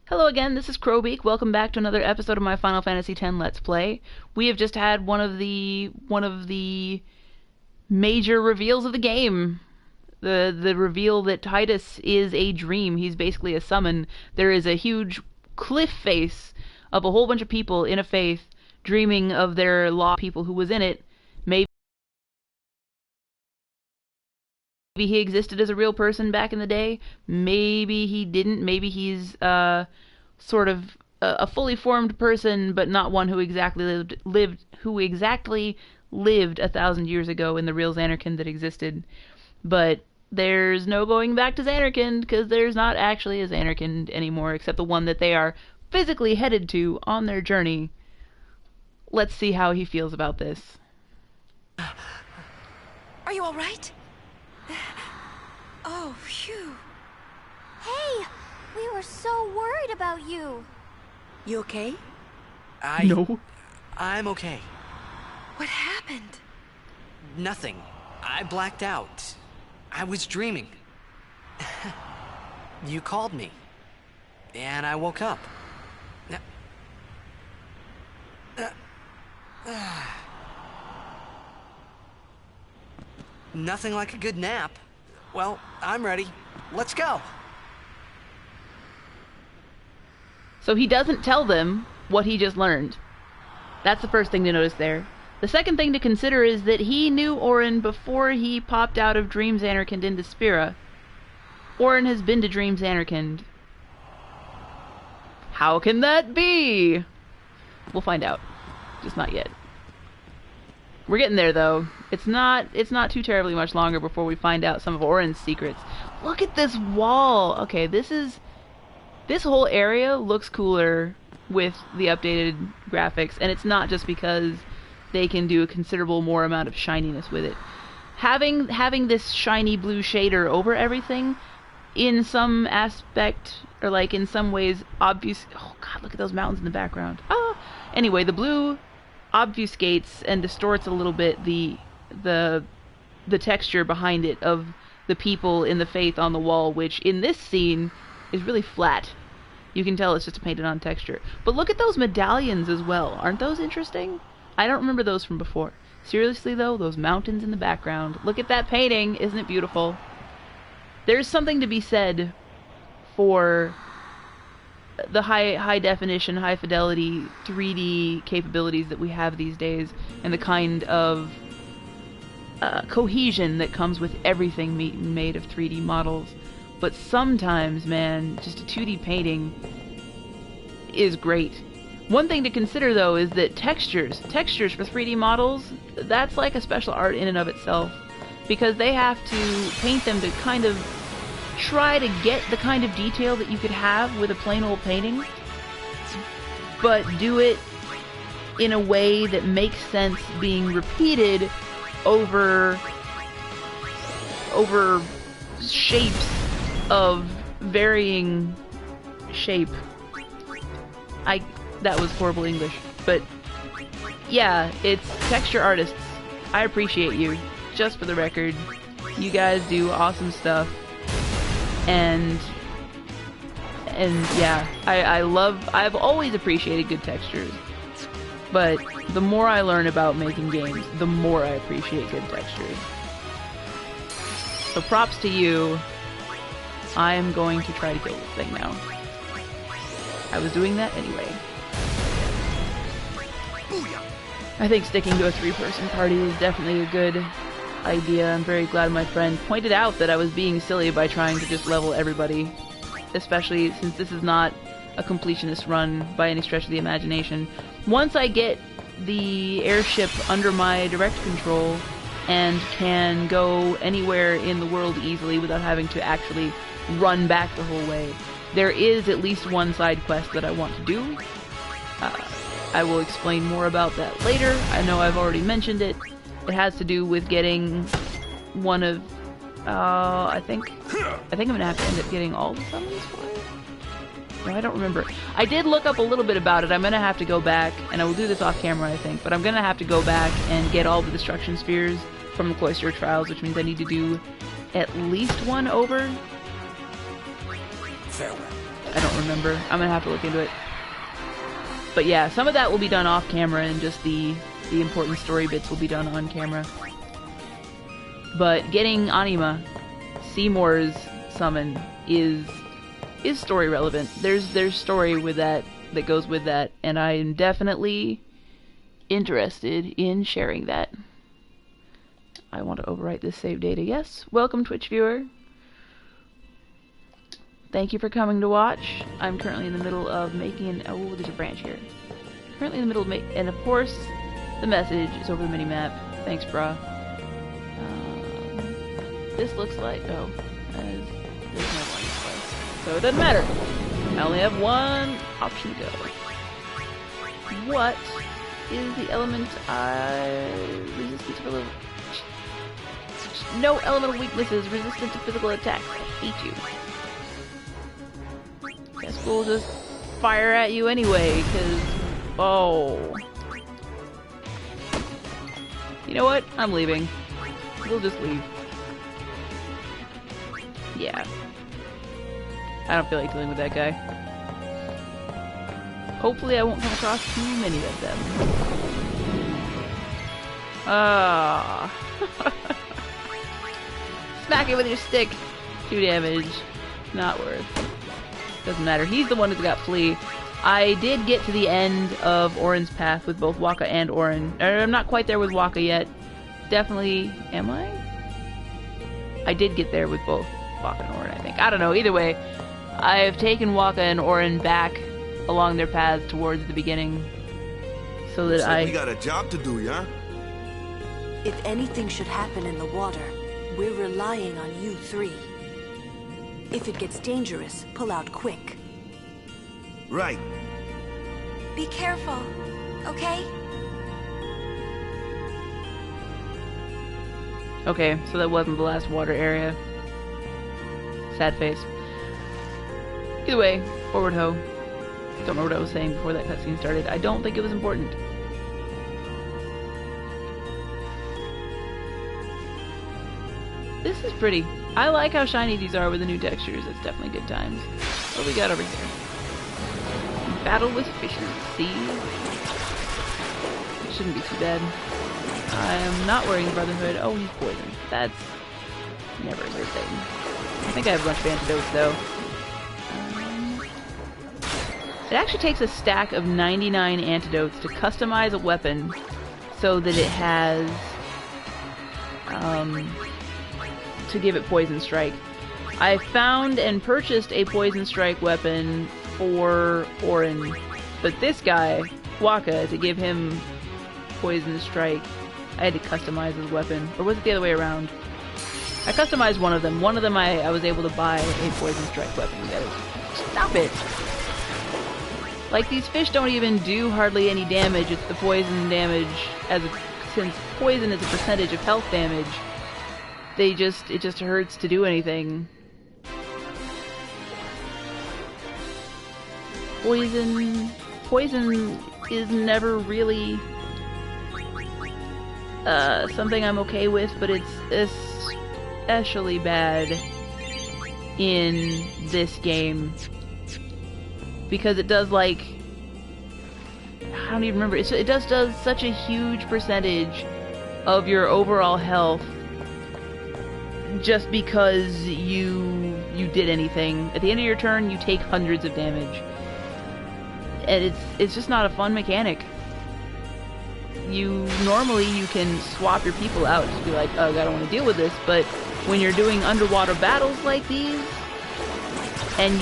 Hello again, this is Crowbeak. Welcome back to another episode of my Final Fantasy X Let's Play. We have just had one of the major reveals of the game. The reveal that Titus is a dream. He's basically a summon. There is a huge cliff face of a whole bunch of people in a faith dreaming of their lost people who was in it. Maybe he existed as a real person back in the day. Maybe he didn't. Maybe he's sort of a fully formed person, but not one who exactly lived 1,000 years ago in the real Xanarkand that existed. But there's no going back to Xanarkand because there's not actually a Xanarkand anymore, except the one that they are physically headed to on their journey. Let's see how he feels about this. Are you all right? Oh, phew. Hey, we were so worried about you. You okay? No. I'm okay. What happened? Nothing. I blacked out. I was dreaming. You called me. And I woke up. Nothing like a good nap. Well, I'm ready. Let's go. So he doesn't tell them what he just learned. That's the first thing to notice there. The second thing to consider is that he knew Auron before he popped out of Dream Xanarkand into Spira. Auron has been to Dream Xanarkand. How can that be? We'll find out. Just not yet. We're getting there, though. It's not too terribly much longer before we find out some of Auron's secrets. Look at this wall! Okay, this whole area looks cooler with the updated graphics, and it's not just because they can do a considerable more amount of shininess with it. Having this shiny blue shader over everything, in some aspect, or like in some ways, obvious. Oh god, look at those mountains in the background. Ah! Anyway, the blue obfuscates and distorts a little bit the texture behind it of the people in the faith on the wall, which in this scene is really flat. You can tell it's just a painted on texture. But look at those medallions as well. Aren't those interesting? I don't remember those from before. Seriously though, those mountains in the background. Look at that painting. Isn't it beautiful? There's something to be said for the high definition, high fidelity 3D capabilities that we have these days, and the kind of cohesion that comes with everything made of 3D models. But sometimes, man, just a 2D painting is great. One thing to consider, though, is that textures for 3D models, that's like a special art in and of itself, because they have to paint them to kind of try to get the kind of detail that you could have with a plain old painting, but do it in a way that makes sense being repeated over shapes of varying shape. That was horrible English, but yeah, it's texture artists. I appreciate you. Just for the record, you guys do awesome stuff. And yeah, I've always appreciated good textures. But the more I learn about making games, the more I appreciate good textures. So props to you. I am going to try to kill this thing now. I was doing that anyway. I think sticking to a 3-person party is definitely a good idea. I'm very glad my friend pointed out that I was being silly by trying to just level everybody, especially since this is not a completionist run by any stretch of the imagination. Once I get the airship under my direct control and can go anywhere in the world easily without having to actually run back the whole way, there is at least one side quest that I want to do. I will explain more about that later. I know I've already mentioned it. It has to do with getting one of, I think I'm gonna have to end up getting all the summons for it. No, I don't remember. I did look up a little bit about it. I'm gonna have to go back, and I will do this off camera, I think, but I'm gonna have to go back and get all the destruction spheres from the Cloister Trials, which means I need to do at least one over. Farewell. I don't remember. I'm gonna have to look into it. But yeah, some of that will be done off camera, and just the important story bits will be done on camera. But getting Anima, Seymour's summon, is story relevant. There's story with that goes with that, and I am definitely interested in sharing that. I want to overwrite this save data. Yes. Welcome, Twitch viewer. Thank you for coming to watch. I'm currently in the middle of making an... Oh, there's a branch here. Currently in the middle of and of course, the message is over the mini-map. Thanks, brah. This looks like... Oh, there's no one this way. So it doesn't matter. I only have one option to go. What is the element resistant to physical... No elemental weaknesses, resistant to physical attacks. I hate you. Guess we'll just fire at you anyway, cause... Oh. You know what? I'm leaving. We'll just leave. Yeah. I don't feel like dealing with that guy. Hopefully I won't come across too many of them. Ah. Smack it with your stick. 2 damage. Not worth. Doesn't matter. He's the one who's got Flea. I did get to the end of Orin's path with both Wakka and Orin. I'm not quite there with Wakka yet. Definitely... Am I? I did get there with both Wakka and Orin, I think. I don't know. Either way, I've taken Wakka and Orin back along their paths towards the beginning. So that we got a job to do, yeah? If anything should happen in the water, we're relying on you three. If it gets dangerous, pull out quick. Right. Be careful, okay? Okay, so that wasn't the last water area. Sad face. Either way, forward ho. Don't know what I was saying before that cutscene started. I don't think it was important. This is pretty. I like how shiny these are with the new textures. It's definitely good times. What do we got over here? Battle with fishes. See? Shouldn't be too bad. I am not wearing Brotherhood. Oh, he's poisoned. That's never a good thing. I think I have a bunch of antidotes, though. It actually takes a stack of 99 antidotes to customize a weapon so that it has... to give it Poison Strike. I found and purchased a Poison Strike weapon for Orin, but this guy, Wakka, to give him Poison Strike, I had to customize his weapon. Or was it the other way around? I customized one of them. One of them I was able to buy a Poison Strike weapon together. Stop it! Like, these fish don't even do hardly any damage. It's the poison damage, since poison is a percentage of health damage. It just hurts to do anything. Poison is never really something I'm okay with, but it's especially bad in this game because it does, like, I don't even remember. It does such a huge percentage of your overall health. Just because you did anything. At the end of your turn, you take hundreds of damage. And it's just not a fun mechanic. Normally you can swap your people out, just be like, oh, I don't want to deal with this, but when you're doing underwater battles like these, and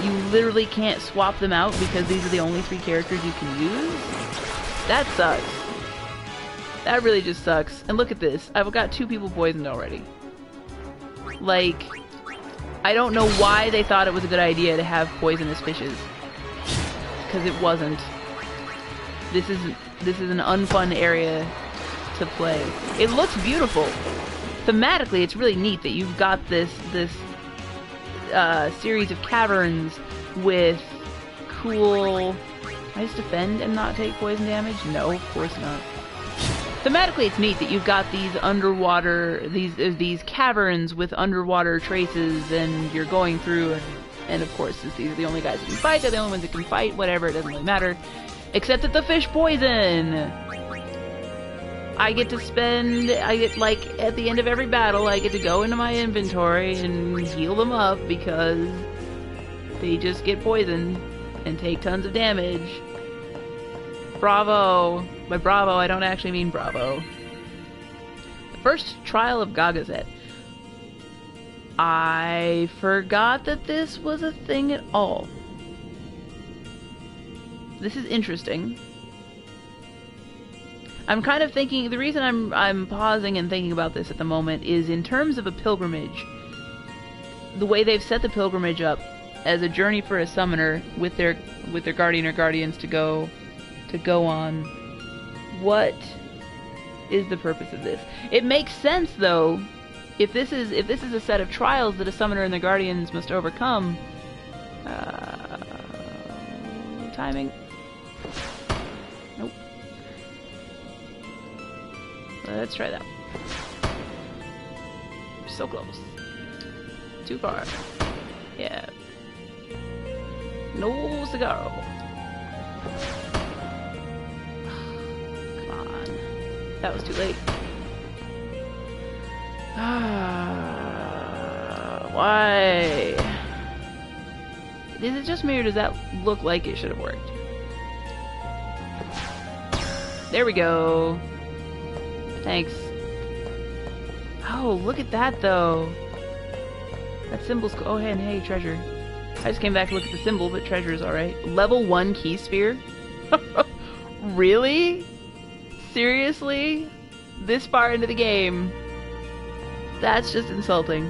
you literally can't swap them out because these are the only 3 characters you can use, that sucks. That really just sucks. And look at this. I've got 2 people poisoned already. Like, I don't know why they thought it was a good idea to have poisonous fishes. Because it wasn't. This is an unfun area to play. It looks beautiful. Thematically, it's really neat that you've got this series of caverns with cool... Can I just defend and not take poison damage? No, of course not. Thematically, it's neat that you've got these underwater, these caverns with underwater traces, and you're going through and And of course, since these are the only guys who can fight, they're the only ones that can fight, whatever, it doesn't really matter. Except that the fish poison! I get, like, at the end of every battle, I get to go into my inventory and heal them up because they just get poisoned and take tons of damage. Bravo! By bravo, I don't actually mean bravo. The first trial of Gagazet. I forgot that this was a thing at all. This is interesting. I'm kind of thinking, the reason I'm pausing and thinking about this at the moment is in terms of a pilgrimage. The way they've set the pilgrimage up as a journey for a summoner with their guardian or guardians to go on. What is the purpose of this? It makes sense though, if this is a set of trials that a summoner and their guardians must overcome. Timing. Nope. Let's try that. So close. Too far. Yeah. No cigar. Come on. That was too late. Why? Is it just me or does that look like it should have worked? There we go. Thanks. Oh, look at that though. That symbol's oh hey, treasure. I just came back to look at the symbol, but treasure is alright. Level 1 key sphere? Really? Seriously? This far into the game? That's just insulting.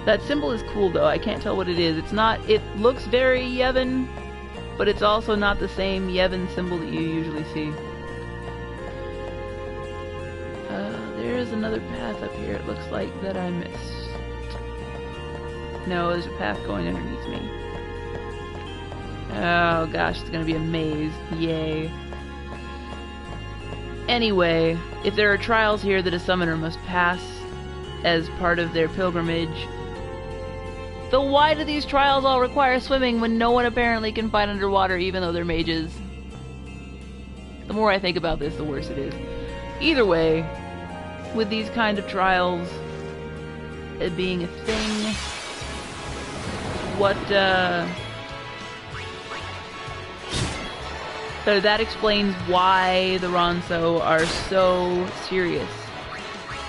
That symbol is cool though, I can't tell what it is. It looks very Yevon, but it's also not the same Yevon symbol that you usually see. There is another path up here, it looks like, that I missed. No, there's a path going underneath me. Oh gosh, it's gonna be a maze. Yay. Anyway, if there are trials here that a summoner must pass as part of their pilgrimage, then why do these trials all require swimming when no one apparently can fight underwater even though they're mages? The more I think about this, the worse it is. Either way, with these kind of trials being a thing, so that explains why the Ronso are so serious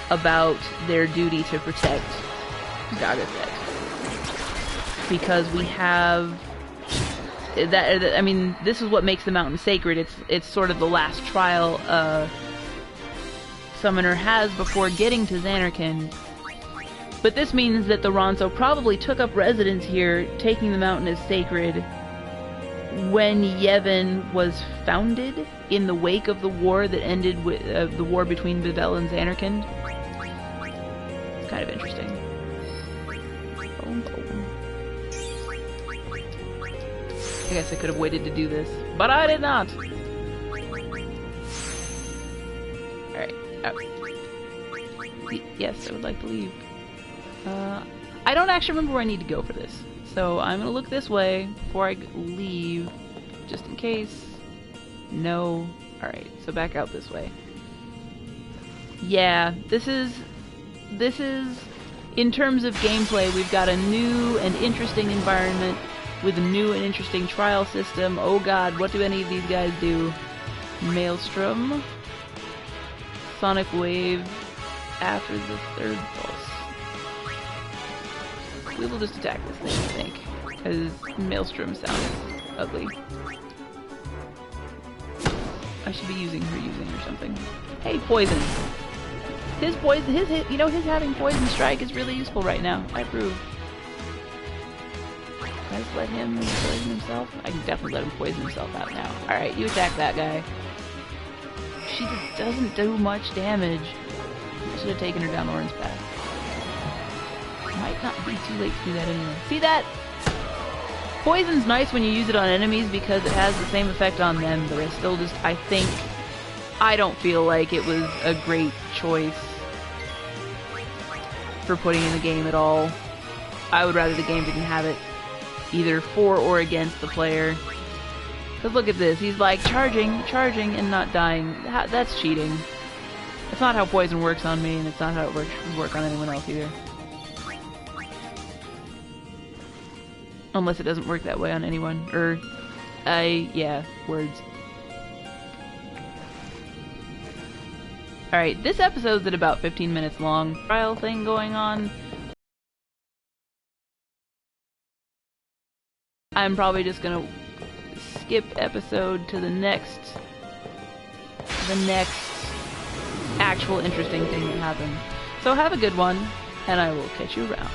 about their duty to protect Gagazet. Because we have that. I mean, this is what makes the mountain sacred. It's sort of the last trial a summoner has before getting to Zanarkand. But this means that the Ronso probably took up residence here, taking the mountain as sacred, when Yevon was founded in the wake of the war that ended with the war between Bibel and Zanarkand. It's kind of interesting. I guess I could have waited to do this, but I did not. Alright, out. Yes, I would like to leave. I don't actually remember where I need to go for this, so I'm gonna look this way before I leave, just in case. No. Alright, so back out this way. Yeah, this is, in terms of gameplay, we've got a new and interesting environment with a new and interesting trial system. Oh god, what do any of these guys do? Maelstrom. Sonic Wave after the third pulse. We will just attack this thing, I think, because Maelstrom sounds ugly. I should be using or something. Hey, poison! His having poison strike is really useful right now. I approve. Can I just let him poison himself? I can definitely let him poison himself out now. Alright, you attack that guy. She just doesn't do much damage. I should have taken her down Orin's path. Might not be too late to do that anyway. See that? Poison's nice when you use it on enemies because it has the same effect on them, but I don't feel like it was a great choice for putting in the game at all. I would rather the game didn't have it. either for or against the player. Because look at this, he's like charging, and not dying. That's cheating. It's not how poison works on me, and it's not how it would work on anyone else either. Unless it doesn't work that way on anyone. Or, yeah, words. Alright, this episode's at about 15 minutes long. Trial thing going on. I'm probably just gonna skip episode to the next actual interesting thing that happened. So have a good one, and I will catch you around.